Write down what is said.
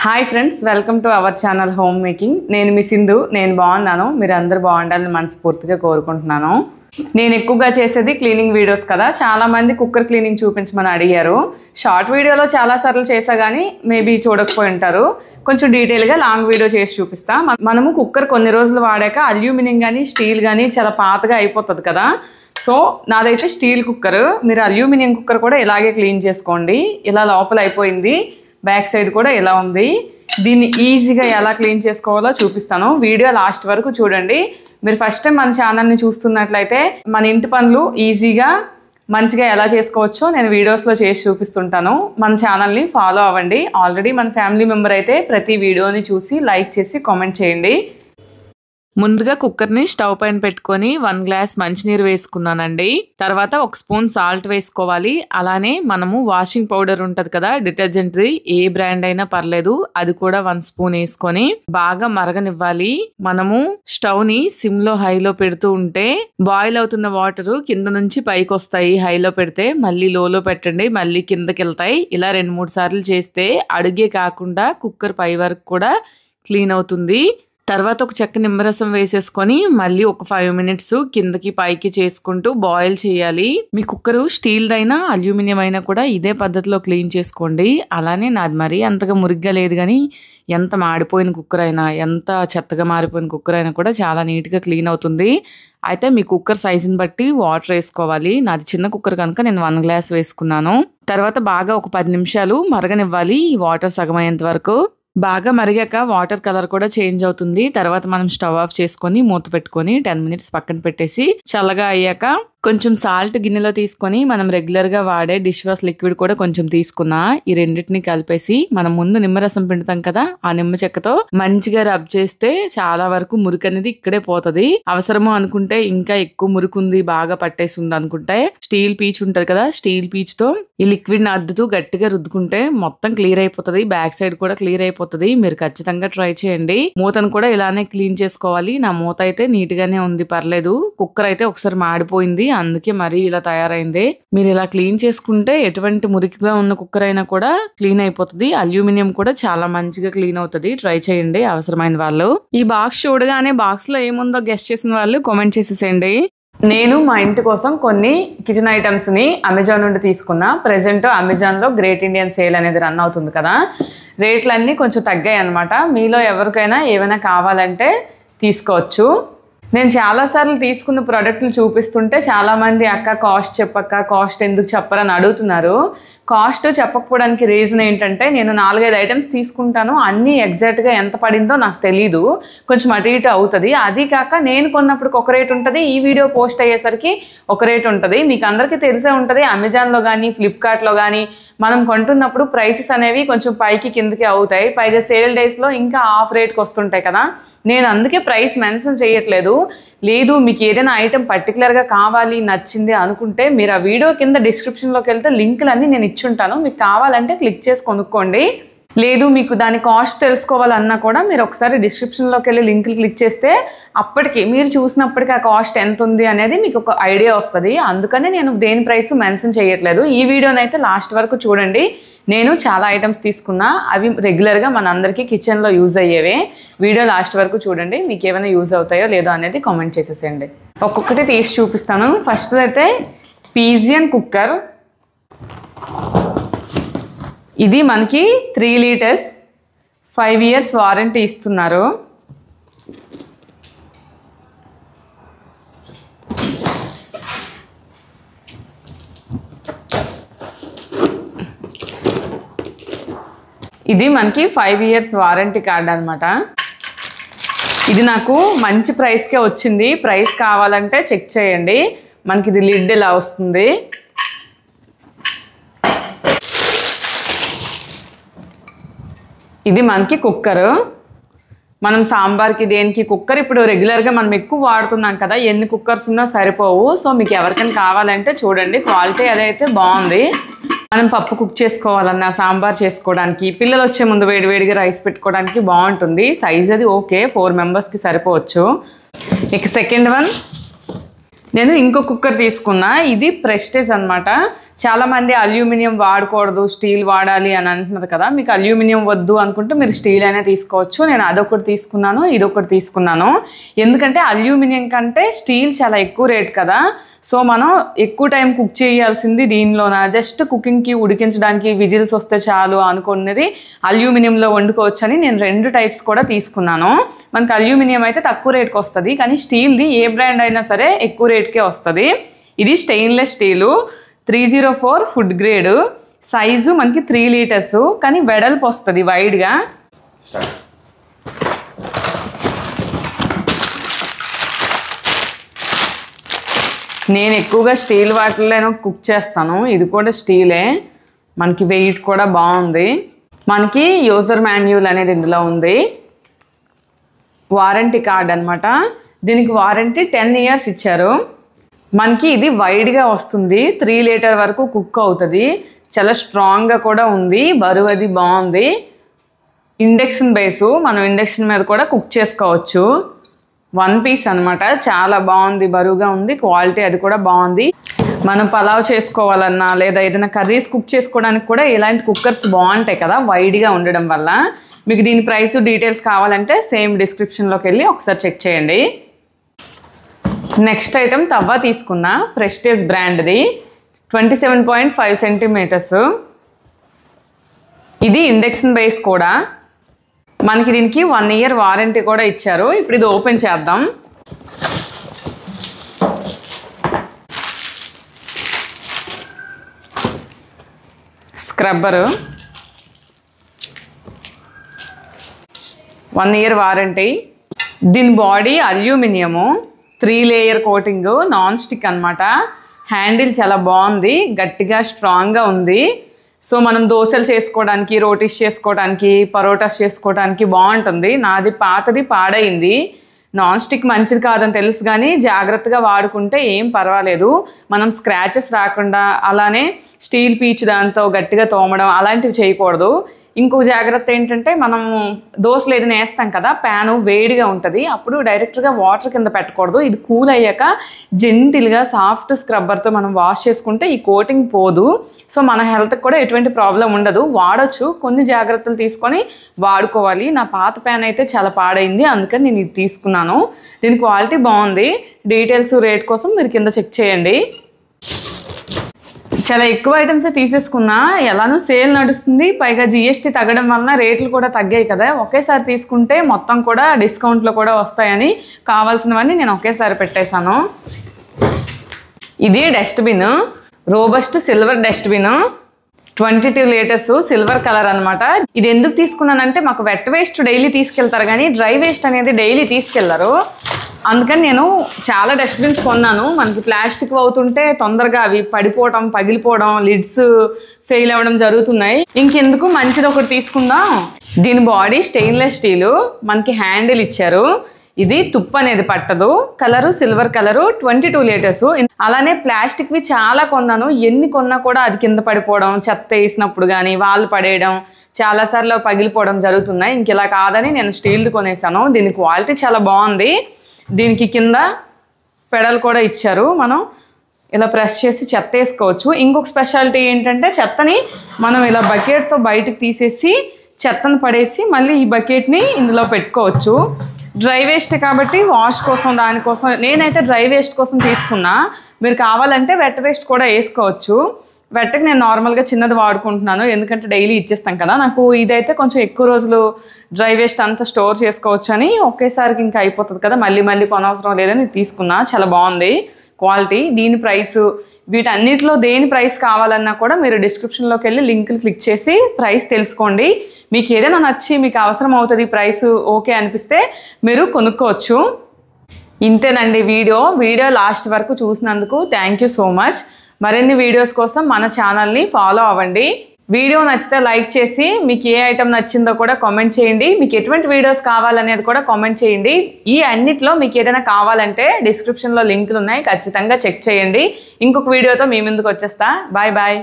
Hi friends, welcome to our channel home making. నేను మీ సింధు. నేను బాగున్నాను, మీరు అందరూ బాగుండాలని మనస్ఫూర్తిగా కోరుకుంటున్నాను. నేను ఎక్కువగా చేసేది క్లీనింగ్ వీడియోస్ కదా. చాలామంది కుక్కర్ క్లీనింగ్ చూపించమని అడిగారు. షార్ట్ వీడియోలో చాలాసార్లు చేసా కానీ మేబీ చూడకపోయి ఉంటారు. కొంచెం డీటెయిల్గా లాంగ్ వీడియో చేసి చూపిస్తా. మనము కుక్కర్ కొన్ని రోజులు వాడాక అల్యూమినియం కానీ స్టీల్ కానీ చాలా పాతగా అయిపోతుంది కదా. సో నాదైతే స్టీల్ కుక్కర్. మీరు అల్యూమినియం కుక్కర్ కూడా ఇలాగే క్లీన్ చేసుకోండి. ఇలా లోపల అయిపోయింది, బ్యాక్ సైడ్ కూడా ఇలా ఉంది. దీన్ని ఈజీగా ఎలా క్లీన్ చేసుకోవాలో చూపిస్తాను. వీడియో లాస్ట్ వరకు చూడండి. మీరు ఫస్ట్ టైం మన ఛానల్ని చూస్తున్నట్లయితే మన ఇంటి పనులు ఈజీగా మంచిగా ఎలా చేసుకోవచ్చో నేను వీడియోస్లో చేసి చూపిస్తుంటాను. మన ఛానల్ని ఫాలో అవ్వండి. ఆల్రెడీ మన ఫ్యామిలీ మెంబర్ అయితే ప్రతి వీడియోని చూసి లైక్ చేసి కామెంట్ చేయండి. ముందుగా కుక్కర్ని స్టవ్ పైన పెట్టుకొని 1 గ్లాస్ మంచినీరు వేసుకున్నానండి. తర్వాత 1 స్పూన్ సాల్ట్ వేసుకోవాలి. అలానే మనము వాషింగ్ పౌడర్ ఉంటుంది కదా, డిటర్జెంట్ది, ఏ బ్రాండ్ అయినా పర్లేదు, అది కూడా 1 స్పూన్ వేసుకొని బాగా మరగనివ్వాలి. మనము స్టవ్ ని సిమ్ లో హైలో పెడుతూ ఉంటే బాయిల్ అవుతున్న వాటర్ కింద నుంచి పైకి వస్తాయి. హైలో పెడితే మళ్ళీ లోలో పెట్టండి, మళ్ళీ కిందకి వెళ్తాయి. ఇలా 2-3 సార్లు చేస్తే అడుగే కాకుండా కుక్కర్ పై వరకు కూడా క్లీన్ అవుతుంది. తర్వాత ఒక చెక్క నిమ్మరసం వేసేసుకొని మళ్ళీ ఒక 5 మినిట్స్ కిందకి పైకి చేసుకుంటూ బాయిల్ చేయాలి. మీ కుక్కరు స్టీల్ అయినా అల్యూమినియం అయినా కూడా ఇదే పద్ధతిలో క్లీన్ చేసుకోండి. అలానే నాది మరీ అంతగా మురిగ్గా లేదు కానీ ఎంత మాడిపోయిన కుక్కర్ అయినా, ఎంత చెత్తగా మారిపోయిన కుక్కర్ అయినా కూడా చాలా నీట్గా క్లీన్ అవుతుంది. అయితే మీ కుక్కర్ సైజుని బట్టి వాటర్ వేసుకోవాలి. నాది చిన్న కుక్కర్ కనుక నేను 1 గ్లాస్ వేసుకున్నాను. తర్వాత బాగా ఒక 10 నిమిషాలు మరగనివ్వాలి. ఈ వాటర్ సగమయ్యేంత వరకు. బాగా మరిగాక వాటర్ కలర్ కూడా చేంజ్ అవుతుంది. తర్వాత మనం స్టవ్ ఆఫ్ చేసుకొని మూత పెట్టుకొని 10 మినిట్స్ పక్కన పెట్టేసి చల్లగా అయ్యాక కొంచెం సాల్ట్ గిన్నెలో తీసుకొని మనం రెగ్యులర్ గా వాడే డిష్ వాష్ లిక్విడ్ కూడా కొంచెం తీసుకున్నా. ఈ రెండింటిని కలిపేసి మనం ముందు నిమ్మరసం పిండుతాం కదా, ఆ నిమ్మ చెక్కతో మంచిగా రబ్ చేస్తే చాలా వరకు మురికి అనేది ఇక్కడే పోతుంది. అవసరము అనుకుంటే ఇంకా ఎక్కువ మురుకుంది, బాగా పట్టేసింది అనుకుంటే స్టీల్ పీచ్ ఉంటది కదా, స్టీల్ పీచ్ తో ఈ లిక్విడ్ ని అద్దుతూ గట్టిగా రుద్దుకుంటే మొత్తం క్లియర్ అయిపోతుంది. బ్యాక్ సైడ్ కూడా క్లియర్ అయిపోతుంది. మీరు ఖచ్చితంగా ట్రై చేయండి. మూతను కూడా ఇలానే క్లీన్ చేసుకోవాలి. నా మూత అయితే నీట్ గానే ఉంది, పర్లేదు. కుక్కర్ అయితే ఒకసారి మాడిపోయింది, అందుకే మరీ ఇలా తయారైంది. మీరు ఇలా క్లీన్ చేసుకుంటే ఎటువంటి మురికిగా ఉన్న కుక్కర్ అయినా కూడా క్లీన్ అయిపోతుంది. అల్యూమినియం కూడా చాలా మంచిగా క్లీన్ అవుతుంది. ట్రై చేయండి అవసరమైన వాళ్ళు. ఈ బాక్స్ చూడగానే బాక్స్ లో ఏముందో గెస్ట్ చేసిన వాళ్ళు కామెంట్ చేసేసేయండి. నేను మా ఇంటి కోసం కొన్ని కిచెన్ ఐటమ్స్ ని అమెజాన్ నుండి తీసుకున్నా. ప్రెజెంట్ అమెజాన్ లో గ్రేట్ ఇండియన్ సేల్ అనేది రన్ అవుతుంది కదా, రేట్లన్నీ కొంచెం తగ్గాయి అనమాట. మీలో ఎవరికైనా ఏమైనా కావాలంటే తీసుకోవచ్చు. నేను చాలాసార్లు తీసుకున్న ప్రోడక్ట్లు చూపిస్తుంటే చాలామంది అక్క కాస్ట్ చెప్పక్క, కాస్ట్ ఎందుకు చెప్పరని అడుగుతున్నారు. కాస్ట్ చెప్పకపోవడానికి రీజన్ ఏంటంటే నేను 4-5 ఐటమ్స్ తీసుకుంటాను, అన్నీ ఎగ్జాక్ట్గా ఎంత పడిందో నాకు తెలీదు, కొంచెం అటు ఇటు అవుతుంది. అది కాక నేను కొన్నప్పుడు ఒక రేట్ ఉంటుంది, ఈ వీడియో పోస్ట్ అయ్యేసరికి ఒక రేట్ ఉంటుంది. మీకు అందరికీ తెలిసే ఉంటుంది, అమెజాన్లో కానీ ఫ్లిప్కార్ట్లో కానీ మనం కొంటున్నప్పుడు ప్రైసెస్ అనేవి కొంచెం పైకి కిందకి అవుతాయి. పైగా సేల్ డేస్లో ఇంకా ఆఫ్ రేట్కి వస్తుంటాయి కదా. నేను అందుకే ప్రైస్ మెన్షన్ చేయట్లేదు. లేదు మీకు ఏదైనా ఐటమ్ పర్టికులర్గా కావాలి, నచ్చింది అనుకుంటే మీరు ఆ వీడియో కింద డిస్క్రిప్షన్లోకి వెళ్తే లింకులన్నీ నేను ఇచ్చుంటాను, మీకు కావాలంటే క్లిక్ చేసి కొనుక్కోండి. లేదు మీకు దాని కాస్ట్ తెలుసుకోవాలన్నా కూడా మీరు ఒకసారి డిస్క్రిప్షన్లోకి వెళ్ళి లింకులు క్లిక్ చేస్తే అప్పటికి మీరు చూసినప్పటికీ ఆ కాస్ట్ ఎంత ఉంది అనేది మీకు ఒక ఐడియా వస్తుంది. అందుకని నేను దేని ప్రైస్ మెన్షన్ చేయట్లేదు. ఈ వీడియోనైతే లాస్ట్ వరకు చూడండి. నేను చాలా ఐటమ్స్ తీసుకున్నా, అవి రెగ్యులర్గా మనందరికీ కిచెన్లో యూజ్ అయ్యేవే. వీడియో లాస్ట్ వరకు చూడండి, మీకు ఏమైనా యూజ్ అవుతాయో లేదో అనేది కామెంట్ చేసేసేయండి. ఒక్కొక్కటి తీసి చూపిస్తాను. ఫస్ట్ అయితే పీజియన్ కుక్కర్. ఇది మనకి 3 లీటర్స్ 5 ఇయర్స్ వారంటీ ఇస్తున్నారు. ఇది మనకి 5 ఇయర్స్ వారంటీ కార్డ్ అనమాట. ఇది నాకు మంచి ప్రైస్కే వచ్చింది. ప్రైస్ కావాలంటే చెక్ చేయండి. మనకి ఇది లిడ్ ఇలా వస్తుంది. ఇది మనకి కుక్కర్. మనం సాంబార్కి దేనికి కుక్కర్ ఇప్పుడు రెగ్యులర్గా మనం ఎక్కువ వాడుతున్నాం కదా, ఎన్ని కుక్కర్స్ ఉన్నా సరిపోవు. సో మీకు ఎవరికైనా కావాలంటే చూడండి, క్వాలిటీ అదైతే బాగుంది. మనం పప్పు కుక్ చేసుకోవాలన్నా, సాంబార్ చేసుకోవడానికి, పిల్లలు వచ్చే ముందు వేడివేడిగా రైస్ పెట్టుకోవడానికి బాగుంటుంది. సైజ్ అది ఓకే, 4 మెంబర్స్కి సరిపోవచ్చు. ఇక సెకండ్ వన్ నేను ఇంకో కుక్కర్ తీసుకున్నా. ఇది ప్రెస్టేజ్ అనమాట. చాలామంది అల్యూమినియం వాడకూడదు, స్టీల్ వాడాలి అని అంటున్నారు కదా. మీకు అల్యూమినియం వద్దు అనుకుంటే మీరు స్టీల్ అయినా తీసుకోవచ్చు. నేను అదొకటి తీసుకున్నాను, ఇదొకటి తీసుకున్నాను. ఎందుకంటే అల్యూమినియం కంటే స్టీల్ చాలా ఎక్కువ రేట్ కదా. సో మనం ఎక్కువ టైం కుక్ చేయాల్సింది దీనిలోన. జస్ట్ కుకింగ్కి ఉడికించడానికి విజిల్స్ వస్తే చాలు అనుకున్నది అల్యూమినియంలో వండుకోవచ్చు అని నేను 2 టైప్స్ కూడా తీసుకున్నాను. మనకు అల్యూమినియం అయితే తక్కువ రేట్కి వస్తుంది, కానీ స్టీల్ది ఏ బ్రాండ్ అయినా సరే ఎక్కువ రేట్కే వస్తుంది. ఇది stainless steel 304 food grade. Size మనకి 3 లీటర్స్, కానీ వెడల్పు వస్తుంది వైడ్గా. నేను ఎక్కువగా స్టీల్ వాటిల్లోనూ కుక్ చేస్తాను. ఇది కూడా స్టీలే, మనకి వెయిట్ కూడా బాగుంది. మనకి యూజర్ మాన్యువల్ అనేది ఇందులో ఉంది. వారంటీ కార్డ్ అనమాట. దీనికి వారంటీ 10 ఇయర్స్ ఇచ్చారు. మనకి ఇది వైడ్గా వస్తుంది, 3 లీటర్ వరకు కుక్ అవుతుంది. చాలా స్ట్రాంగ్గా కూడా ఉంది, బరువు అది బాగుంది. ఇండక్షన్ బేసు, మనం ఇండక్షన్ మీద కూడా కుక్ చేసుకోవచ్చు. 1 పీస్ అనమాట, చాలా బాగుంది, బరువుగా ఉంది, క్వాలిటీ అది కూడా బాగుంది. మనం పలావ్ చేసుకోవాలన్నా లేదా ఏదైనా కర్రీస్ కుక్ చేసుకోవడానికి కూడా ఇలాంటి కుక్కర్స్ బాగుంటాయి కదా, వైడ్గా ఉండడం వల్ల. మీకు దీని ప్రైస్ డీటెయిల్స్ కావాలంటే సేమ్ డిస్క్రిప్షన్లోకి వెళ్ళి ఒకసారి చెక్ చేయండి. నెక్స్ట్ ఐటమ్ తవ్వ తీసుకున్నా, ప్రెస్టేజ్ బ్రాండ్ది, 27.5 సెంటీమీటర్స్. ఇది ఇండక్షన్ బేస్ కూడా. మనకి దీనికి 1 ఇయర్ వారంటీ కూడా ఇచ్చారు. ఇప్పుడు ఇది ఓపెన్ చేద్దాం. Scrubber, 1 year warranty. దీని body aluminium, 3 layer coating, non stick అనమాట. హ్యాండిల్ చాలా బాగుంది, గట్టిగా స్ట్రాంగ్గా ఉంది. సో మనం దోశలు చేసుకోవడానికి, రోటీస్ చేసుకోవడానికి, పరోటాస్ చేసుకోవడానికి బాగుంటుంది. నాది పాతది పాడైంది. నాన్ స్టిక్ మంచిది కాదని తెలుసు, కానీ జాగ్రత్తగా వాడుకుంటే ఏం పర్వాలేదు. మనం స్క్రాచెస్ రాకుండా, అలానే స్టీల్ పీచు దాంతో గట్టిగా తోమడం అలాంటివి చేయకూడదు. ఇంకో జాగ్రత్త ఏంటంటే, మనము దోశలు ఏదైనా వేస్తాం కదా, ప్యాను వేడిగా ఉంటుంది, అప్పుడు డైరెక్ట్గా వాటర్ కింద పెట్టకూడదు. ఇది కూల్ అయ్యాక జెంటిల్గా సాఫ్ట్ స్క్రబ్బర్తో మనం వాష్ చేసుకుంటే ఈ కోటింగ్ పోదు. సో మన హెల్త్కి కూడా ఎటువంటి ప్రాబ్లం ఉండదు, వాడచ్చు. కొన్ని జాగ్రత్తలు తీసుకొని వాడుకోవాలి. నా పాత ప్యాన్ అయితే చాలా పాడైంది, అందుకని నేను ఇది తీసుకున్నాను. దీని క్వాలిటీ బాగుంది. డీటెయిల్స్, రేట్ కోసం మీరు కింద చెక్ చేయండి. చాలా ఎక్కువ ఐటమ్సే తీసేసుకున్నా, ఎలానో సేల్ నడుస్తుంది, పైగా జిఎస్టీ తగ్గడం వలన రేట్లు కూడా తగ్గాయి కదా. ఒకేసారి తీసుకుంటే మొత్తం కూడా డిస్కౌంట్లో కూడా వస్తాయని కావాల్సినవన్నీ నేను ఒకేసారి పెట్టేశాను. ఇది dustbin, robust silver dustbin, 22 litres, silver colour అనమాట. ఇది ఎందుకు తీసుకున్నానంటే, మాకు వెట్ వేస్ట్ డైలీ తీసుకెళ్తారు కానీ డ్రై వేస్ట్ అనేది డైలీ తీసుకెళ్లరు. అందుకని నేను చాలా డస్ట్బిన్స్ కొన్నాను. మనకి ప్లాస్టిక్ అవుతుంటే తొందరగా అవి పడిపోవడం, పగిలిపోవడం, లిడ్స్ ఫెయిల్ అవ్వడం జరుగుతున్నాయి. ఇంకెందుకు మంచిది ఒకటి తీసుకుందాం. దీని బాడీ స్టెయిన్లెస్ స్టీలు, మనకి హ్యాండిల్ ఇచ్చారు. ఇది తుప్పు అనేది పట్టదు. Colour silver colour, 22 litres. అలానే ప్లాస్టిక్వి చాలా కొన్నాను. ఎన్ని కొన్నా కూడా అది కింద పడిపోవడం, చెత్త వేసినప్పుడు కానీ వాళ్ళు పడేయడం, చాలాసార్లు పగిలిపోవడం జరుగుతున్నాయి. ఇంక ఇలా కాదని నేను స్టీల్ది కొనేసాను. దీని క్వాలిటీ చాలా బాగుంది. దీనికి కింద పెడల్ కూడా ఇచ్చారు, మనం ఇలా ప్రెస్ చేసి చెత్త వేసుకోవచ్చు. ఇంకొక స్పెషాలిటీ ఏంటంటే, చెత్తని మనం ఇలా బకెట్తో బయటకు తీసేసి చెత్తను పడేసి మళ్ళీ ఈ బకెట్ని ఇందులో పెట్టుకోవచ్చు. డ్రై వేస్ట్ కాబట్టి వాష్ కోసం, దానికోసం నేనైతే డ్రై వేస్ట్ కోసం తీసుకున్నా. మీరు కావాలంటే వెట్ వేస్ట్ కూడా వేసుకోవచ్చు. వెట్టకి నేను నార్మల్గా చిన్నది వాడుకుంటున్నాను, ఎందుకంటే డైలీ ఇచ్చేస్తాం కదా. నాకు ఇదైతే కొంచెం ఎక్కువ రోజులు డ్రై వేస్ట్ అంతా స్టోర్ చేసుకోవచ్చు అని, ఒకేసారికి ఇంకా అయిపోతుంది కదా, మళ్ళీ మళ్ళీ కొనవసరం లేదని తీసుకున్నా. చాలా బాగుంది క్వాలిటీ. దీని ప్రైస్, వీటన్నిటిలో దేని ప్రైస్ కావాలన్నా కూడా మీరు డిస్క్రిప్షన్లోకి వెళ్ళి లింకులు క్లిక్ చేసి ప్రైస్ తెలుసుకోండి. మీకు ఏదైనా నచ్చి మీకు అవసరం అవుతుంది, ప్రైస్ ఓకే అనిపిస్తే మీరు కొనుక్కోవచ్చు. ఇంతేనండి వీడియో లాస్ట్ వరకు చూసినందుకు థ్యాంక్ యూ సో మచ్. మరిన్ని వీడియోస్ కోసం మన ఛానల్ని ఫాలో అవ్వండి. వీడియో నచ్చితే లైక్ చేసి మీకు ఏ ఐటమ్ నచ్చిందో కూడా కామెంట్ చేయండి. మీకు ఎటువంటి వీడియోస్ కావాలనేది కూడా కామెంట్ చేయండి. ఈ అన్నిట్లో మీకు ఏదైనా కావాలంటే డిస్క్రిప్షన్లో లింకులు ఉన్నాయి, ఖచ్చితంగా చెక్ చేయండి. ఇంకొక వీడియోతో మీ ముందుకు వచ్చేస్తా. Bye bye.